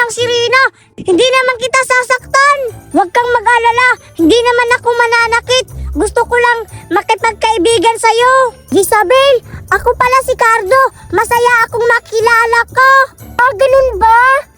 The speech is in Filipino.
lang si Rina. Hindi naman kita sasaktan. Huwag kang mag-alala. Hindi naman ako mananakit. Gusto ko lang makipagkaibigan sa'yo. Isabel, ako pala si Cardo. Masaya akong makilala ka. Ah, ganun ba?